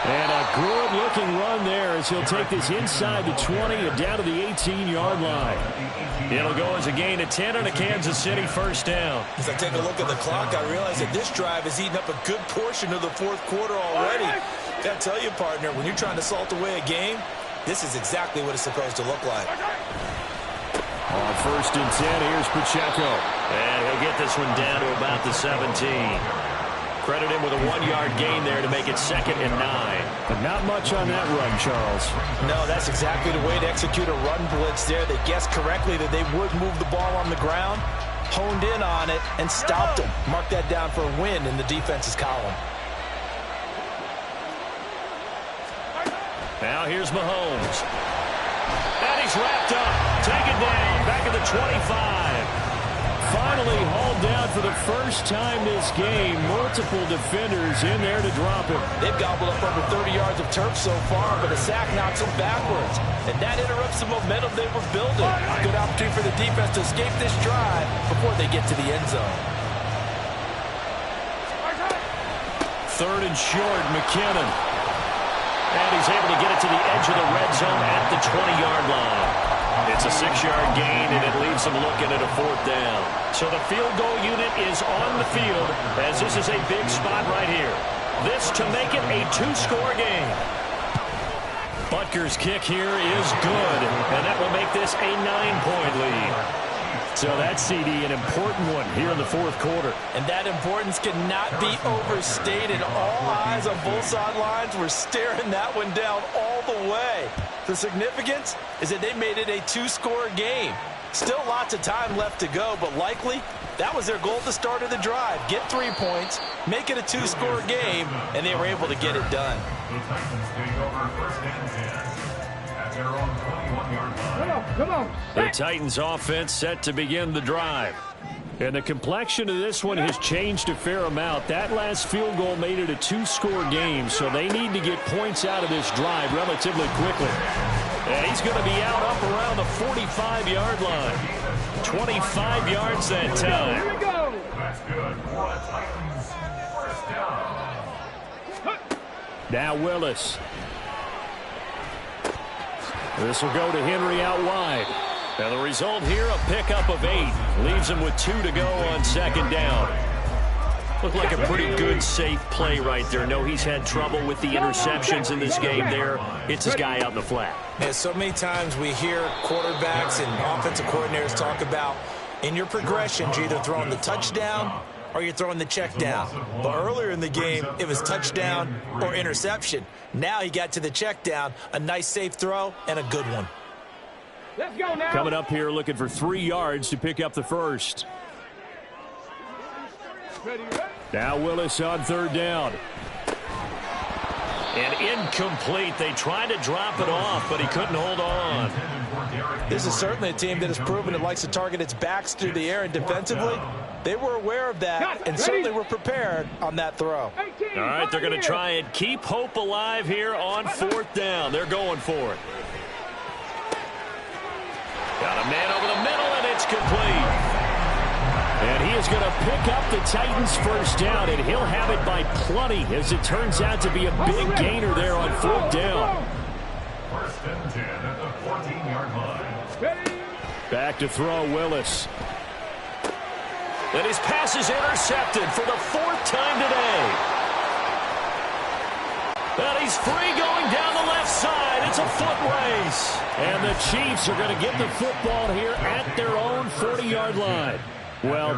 And a good-looking run there as he'll take this inside the 20 and down to the 18-yard line. It'll go as a gain of 10 and a Kansas City first down. As I take a look at the clock, I realize that this drive has eaten up a good portion of the 4th quarter already. Got to tell you, partner, when you're trying to salt away a game, this is exactly what it's supposed to look like. On 1st and 10, here's Pacheco. And he'll get this one down to about the 17. Credit him with a 1-yard gain there to make it 2nd and 9. But not much on that run, Charles. No, that's exactly the way to execute a run blitz there. They guessed correctly that they would move the ball on the ground, honed in on it, and stopped them. Mark that down for a win in the defense's column. Now here's Mahomes. And he's wrapped up. Taken down. Back at the 25. Finally hauled down for the first time this game. Multiple defenders in there to drop him. They've gobbled up over 30 yards of turf so far, but a sack knocks them backwards. And that interrupts the momentum they were building. Good opportunity for the defense to escape this drive before they get to the end zone. 3rd and short, McKinnon. And he's able to get it to the edge of the red zone at the 20-yard line. It's a 6-yard gain, and it leaves them looking at a 4th down. So the field goal unit is on the field, as this is a big spot right here. This to make it a 2-score game. Butker's kick here is good, and that will make this a 9-point lead. So that CD, an important one here in the 4th quarter. And that importance cannot be overstated. All eyes on both sidelines were staring that one down all the way. The significance is that they made it a 2-score game. Still lots of time left to go, but likely that was their goal at the start of the drive. Get 3 points, make it a 2-score game, and they were able to get it done. The Titans take over 1st and 10 at their own 21-yard line. Come on. The Titans offense set to begin the drive. And the complexion of this one has changed a fair amount. That last field goal made it a two-score game, so they need to get points out of this drive relatively quickly. And he's going to be out up around the 45-yard line. 25 yards that time. Here we go. That's good. For the Titans, first down. Now Willis. This will go to Henry out wide. And the result here, a pickup of 8. Leaves him with 2 to go on second down. Looked like a pretty good, safe play right there. No, he's had trouble with the interceptions in this game there. It's his guy out in the flat. And so many times we hear quarterbacks and offensive coordinators talk about in your progressions, you're either throwing the touchdown or you're throwing the check down. But earlier in the game, it was touchdown or interception. Now he got to the check down, a nice safe throw, and a good one. Let's go now. Coming up here looking for 3 yards to pick up the first. Ready, ready. Now Willis on third down. And incomplete. They tried to drop it off, but he couldn't hold on. This is certainly a team that has proven it likes to target its backs through the air, and defensively, they were aware of that and certainly were prepared on that throw. 18, All right, they're going to here. try and keep hope alive here on fourth down. They're going for it. Got a man over the middle, and it's complete. And he is going to pick up the Titans' first down, and he'll have it by plenty, as it turns out to be a big gainer there on fourth down. First and 10 at the 14-yard line. Ready. Back to throw, Willis. And his pass is intercepted for the 4th time today. And he's free going down the left side. It's a foot race. And the Chiefs are going to get the football here at their own 40-yard line. Well,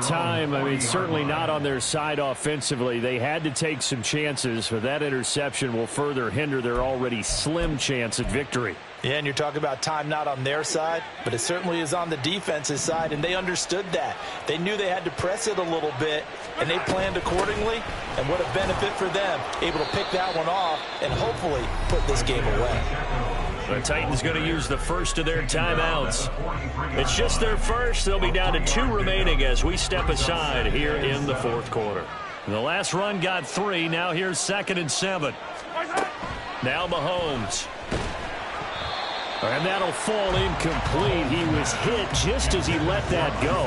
certainly not on their side offensively. They had to take some chances, but that interception will further hinder their already slim chance at victory. Yeah, and you're talking about time not on their side, but it certainly is on the defense's side, and they understood that. They knew they had to press it a little bit, and they planned accordingly, and what a benefit for them, able to pick that one off and hopefully put this game away. The Titans going to use the first of their timeouts. It's just their first. They'll be down to 2 remaining as we step aside here in the fourth quarter. The last run got 3. Now here's 2nd and 7. Now Mahomes. And that'll fall incomplete. He was hit just as he let that go.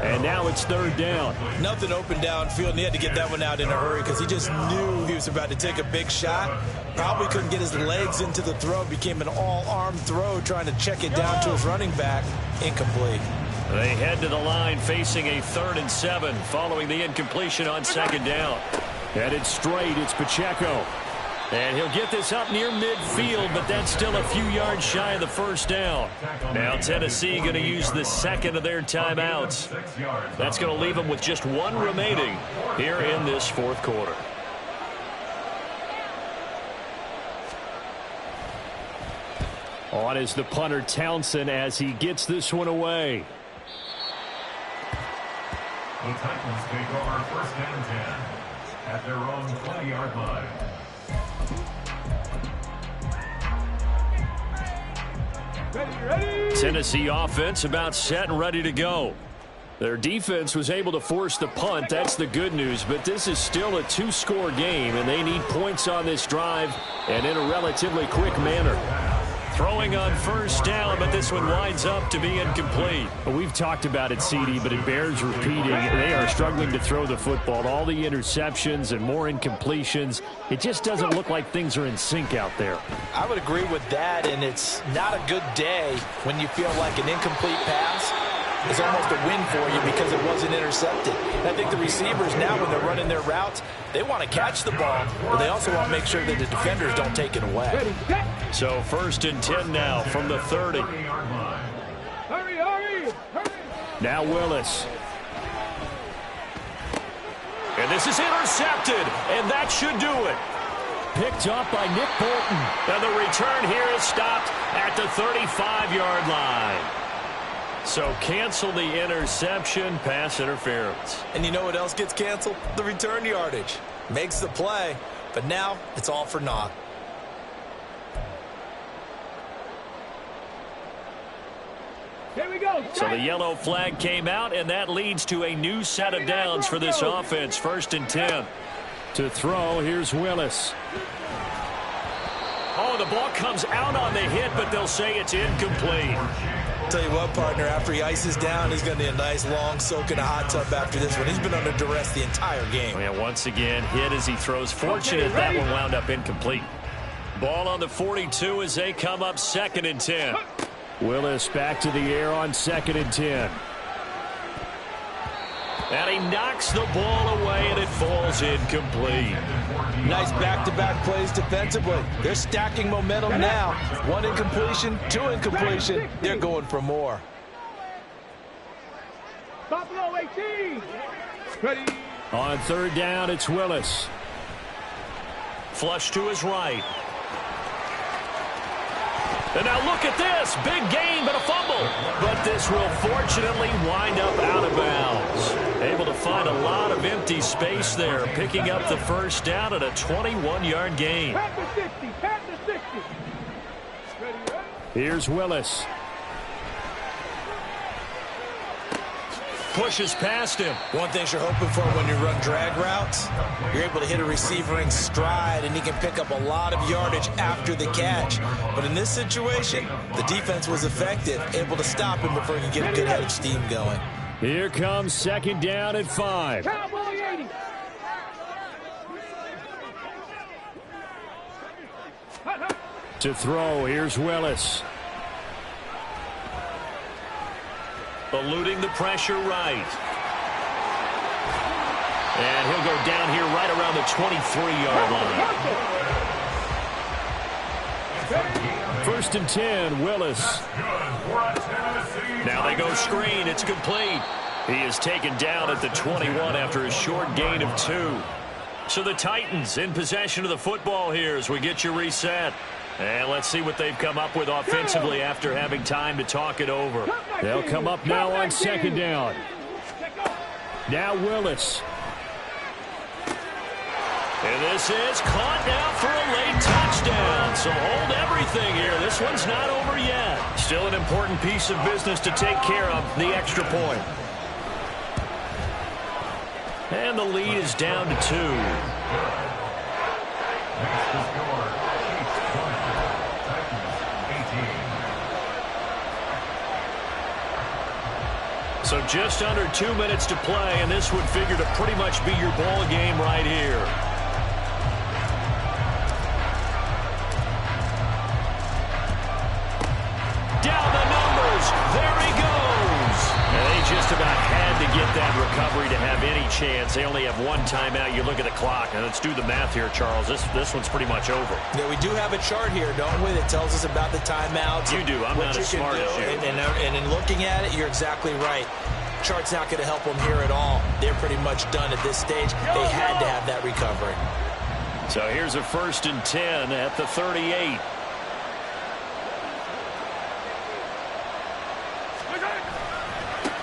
And now it's 3rd down. Nothing open downfield, and he had to get that one out in a hurry because he just knew he was about to take a big shot. Probably couldn't get his legs into the throw. Became an all-arm throw trying to check it down to his running back. Incomplete. They head to the line facing a 3rd and 7 following the incompletion on 2nd down. Headed straight, it's Pacheco. And he'll get this up near midfield, but that's still a few yards shy of the first down. Now Tennessee going to use the 2nd of their timeouts. That's going to leave them with just 1 remaining here in this fourth quarter. On is the punter Townsend as he gets this one away. The Titans take over 1st and 10 at their own 20-yard line. Ready. Tennessee offense about set and ready to go. Their defense was able to force the punt. That's the good news, but this is still a 2-score game, and they need points on this drive and in a relatively quick manner. Throwing on first down, but this one winds up to be incomplete. We've talked about it, CD, but it bears repeating. They are struggling to throw the football. All the interceptions and more incompletions. It just doesn't look like things are in sync out there. I would agree with that, and it's not a good day when you feel like an incomplete pass is almost a win for you because it wasn't intercepted. And I think the receivers now, when they're running their routes, they want to catch the ball, but they also want to make sure that the defenders don't take it away. Ready, set. So 1st and 10 now from the 30. Hurry, hurry, hurry. Now Willis. And this is intercepted, and that should do it. Picked up by Nick Bolton. And the return here is stopped at the 35-yard line. So cancel the interception, pass interference. And you know what else gets canceled? The return yardage. Makes the play, but now it's all for naught. Here we go. So the yellow flag came out, and that leads to a new set of downs for this offense. 1st and 10. To throw, here's Willis. Oh, the ball comes out on the hit, but they'll say it's incomplete. Tell you what, partner, after he ices down, he's going to need a nice long soak in a hot tub after this one. He's been under duress the entire game. Yeah, once again, hit as he throws. Fortunate that one wound up incomplete. Ball on the 42 as they come up 2nd and 10. Willis back to the air on 2nd and 10. And he knocks the ball away, and it falls incomplete. Nice back-to-back plays defensively. They're stacking momentum now. 1 incompletion, 2 incompletion. They're going for more. Buffalo 18. Ready. On 3rd down, it's Willis. Flush to his right. And now look at this. Big gain, but a fumble. But this will fortunately wind up out of bounds. Able to find a lot of empty space there, picking up the 1st down at a 21-yard gain. Pat the 60. Pat the 60. Ready, ready. Here's Willis. Pushes past him. One thing you're hoping for when you run drag routes, you're able to hit a receiver in stride, and he can pick up a lot of yardage after the catch. But in this situation, the defense was effective, able to stop him before he could get a good head of steam going. Here comes 2nd down at 5. Cowboy 80. To throw, here's Willis. Eluding the pressure right. And he'll go down here right around the 23-yard line. 1st and 10, Willis. Now they go screen. It's complete. He is taken down at the 21 after a short gain of 2. So the Titans in possession of the football here as we get you reset. And let's see what they've come up with offensively after having time to talk it over. They'll come up now on 2nd down. Now Willis. And this is caught now for a late touchdown. So hold everything here. This one's not over yet. Still an important piece of business to take care of, the extra point. And the lead is down to 2. So just under 2 minutes to play, and this would figure to pretty much be your ball game right here. Down the numbers. There he goes. And they just about had to get that recovery to have any chance. They only have 1 timeout. You look at the clock, and let's do the math here, Charles. This one's pretty much over. Yeah, we do have a chart here, don't we, that tells us about the timeouts. You do. I'm not as smart as you. And in looking at it, you're exactly right. Chart's not going to help them here at all. They're pretty much done at this stage. They had to have that recovery. So here's a 1st and 10 at the 38.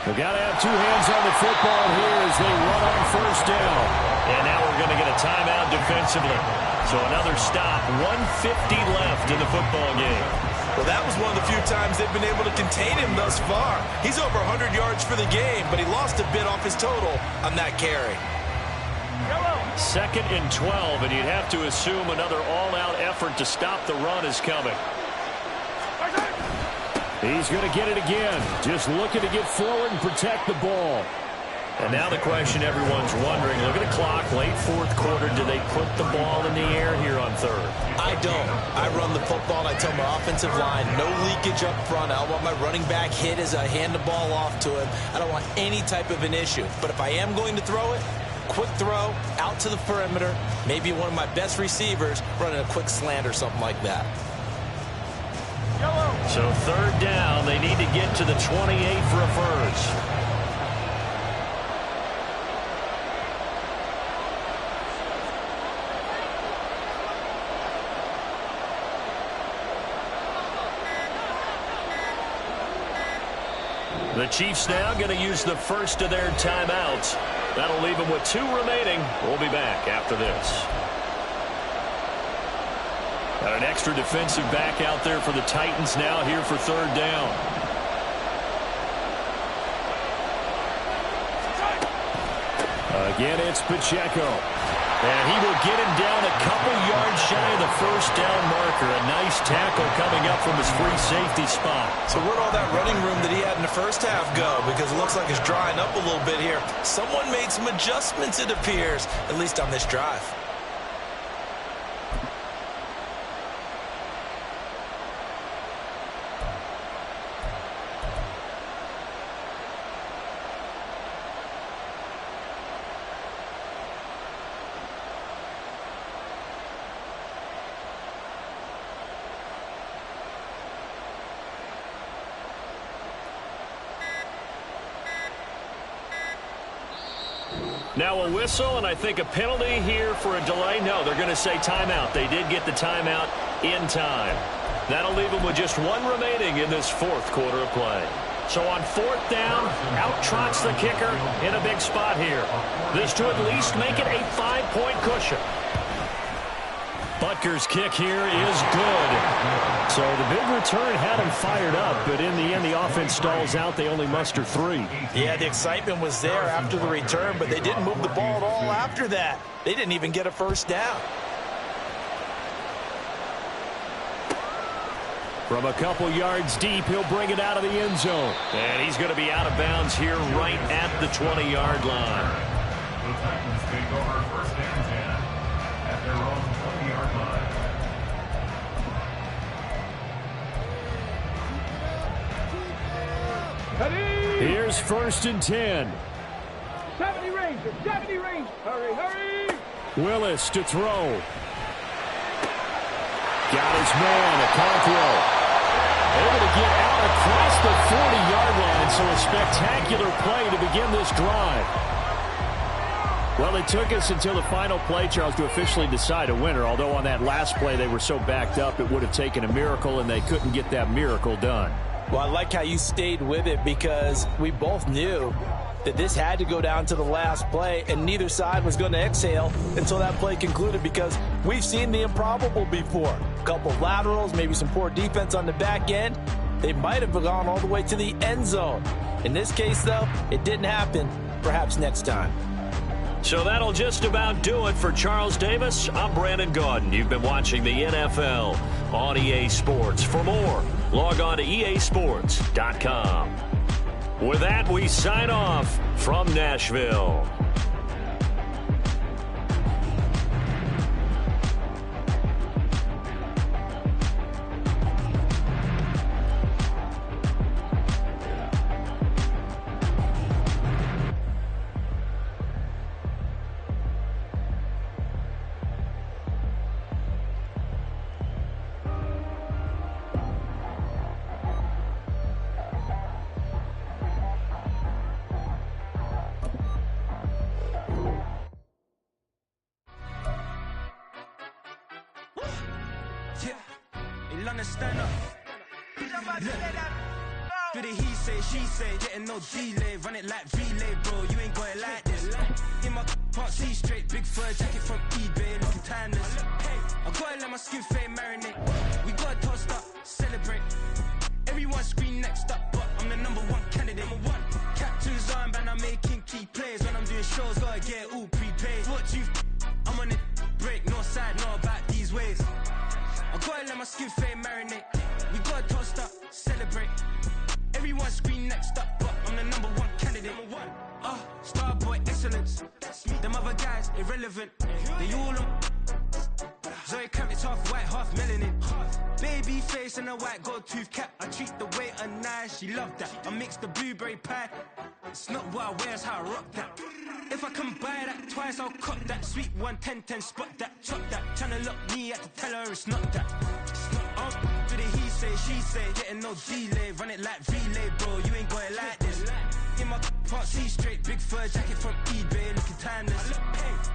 They've got to have 2 hands on the football here as they run on 1st down. And now we're going to get a timeout defensively. So another stop, 1:50 left in the football game. Well, that was one of the few times they've been able to contain him thus far. He's over 100 yards for the game, but he lost a bit off his total on that carry. 2nd and 12, and you'd have to assume another all-out effort to stop the run is coming. He's going to get it again. Just looking to get forward and protect the ball. And now the question everyone's wondering, look at the clock, late 4th quarter, do they put the ball in the air here on 3rd? I don't. I run the football, and I tell my offensive line, no leakage up front. I don't want my running back hit as I hand the ball off to him. I don't want any type of an issue. But if I am going to throw it, quick throw, out to the perimeter, maybe one of my best receivers running a quick slant or something like that. So 3rd down, they need to get to the 28 for a first. The Chiefs now going to use the first of their timeouts. That'll leave them with 2 remaining. We'll be back after this. Got an extra defensive back out there for the Titans now here for 3rd down. Again, it's Pacheco. And he will get him down a couple yards shy of the first down marker. A nice tackle coming up from his free safety spot. So where'd all that running room that he had in the first half go? Because it looks like it's drying up a little bit here. Someone made some adjustments, it appears, at least on this drive. Now a whistle, and I think a penalty here for a delay. No, they're going to say timeout. They did get the timeout in time. That'll leave them with just one remaining in this fourth quarter of play. So on fourth down, out trots the kicker in a big spot here. This to at least make it a 5-point cushion. Butker's kick here is good. So the big return had him fired up, but in the end, the offense stalls out. They only muster 3. Yeah, the excitement was there after the return, but they didn't move the ball at all after that. They didn't even get a first down. From a couple yards deep, he'll bring it out of the end zone. And he's going to be out of bounds here right at the 20-yard line. The Titans take over first and 10 at their own 20-yard line. Here's first and 10. 70 range, 70 range. Hurry, hurry. Willis to throw. Got his man, a Conthrow. Able to get out across the 40-yard line, so a spectacular play to begin this drive. Well, it took us until the final play, Charles, to officially decide a winner, although on that last play they were so backed up it would have taken a miracle, and they couldn't get that miracle done. Well, I like how you stayed with it because we both knew that this had to go down to the last play, and neither side was going to exhale until that play concluded because we've seen the improbable before. A couple of laterals, maybe some poor defense on the back end. They might have gone all the way to the end zone. In this case, though, it didn't happen. Perhaps next time. So that'll just about do it for Charles Davis. I'm Brandon Gaudin. You've been watching the NFL on EA Sports. For more, log on to easports.com. With that, we sign off from Nashville. Stand up. Do the he say, she say, getting no delay, run it like relay, bro. You ain't got it like this. In my can't see straight, big fur jacket from eBay, looking timeless. I gotta let my skin fade marinate. We gotta toast up, celebrate. Everyone scream next up, but I'm the #1 candidate. Captain's armband, I'm making key plays. When I'm doing shows, gotta get all prepaid. What you I'm on it, break, no side, no about these ways. I gotta let my skin fade marinate. We gotta toast up, celebrate. Everyone scream next up, but I'm the #1 candidate. Starboy excellence. Them other guys irrelevant. They all on. Zoe Kravitz half white, half melanin. Baby face and a white gold tooth cap. I treat the waiter nice, she love that. I mix the blueberry pie. It's not what I wear, it's how I rock that. If I can buy that twice, I'll cut that. Sweet 110, spot that, chop that. Tryna lock me, I have to tell her it's not that. Do the he say, she say, getting no delay. Run it like relay, bro, you ain't got it like this. In my can't see straight, big fur jacket from eBay, looking timeless.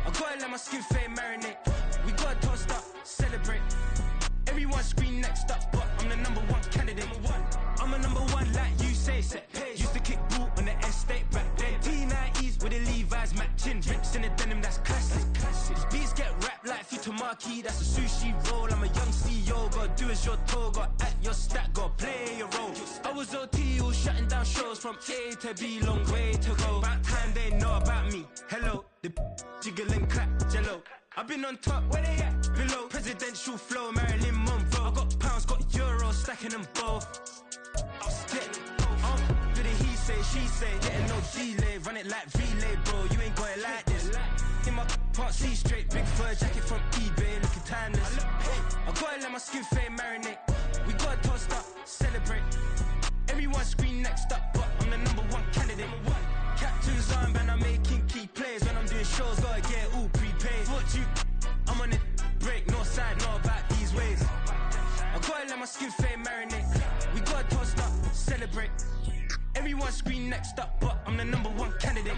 I gotta let my skin fade marinate. We gotta toast up, celebrate. Everyone scream next up, but I'm the #1 candidate. I'm a #1 like you say, set pace. Used to kick ball on the estate back then. T90s with the Levi's matching. Rips in the denim, that's classic. These beats get wrapped like Futamaki, that's a sushi roll. I'm a young CEO, gotta do as you're told, gotta act your stat, gotta play your role. I was OT, all shutting down shows from A to B, long way to go. About time they know about me. Hello, the jiggle and clap, jello. I've been on top, where they at? Below, presidential flow, Marilyn Monroe. I got pounds, got euros, stacking them both. Do the he say, she say, getting no delay, run it like relay, bro. You ain't got it like this. In my part C straight, big fur jacket from eBay, looking timeless. I gotta let my skin fade marinate. We gotta toast up, celebrate. Everyone scream next up, but I'm the #1 candidate. Captain's armband, I'm making key plays. When I'm doing shows, gotta get it all prepaid. What you? I'm on it, break, no side, no about these ways. I gotta let my skin fade marinate. We gotta toast up, celebrate. Everyone scream next up, but I'm the #1 candidate.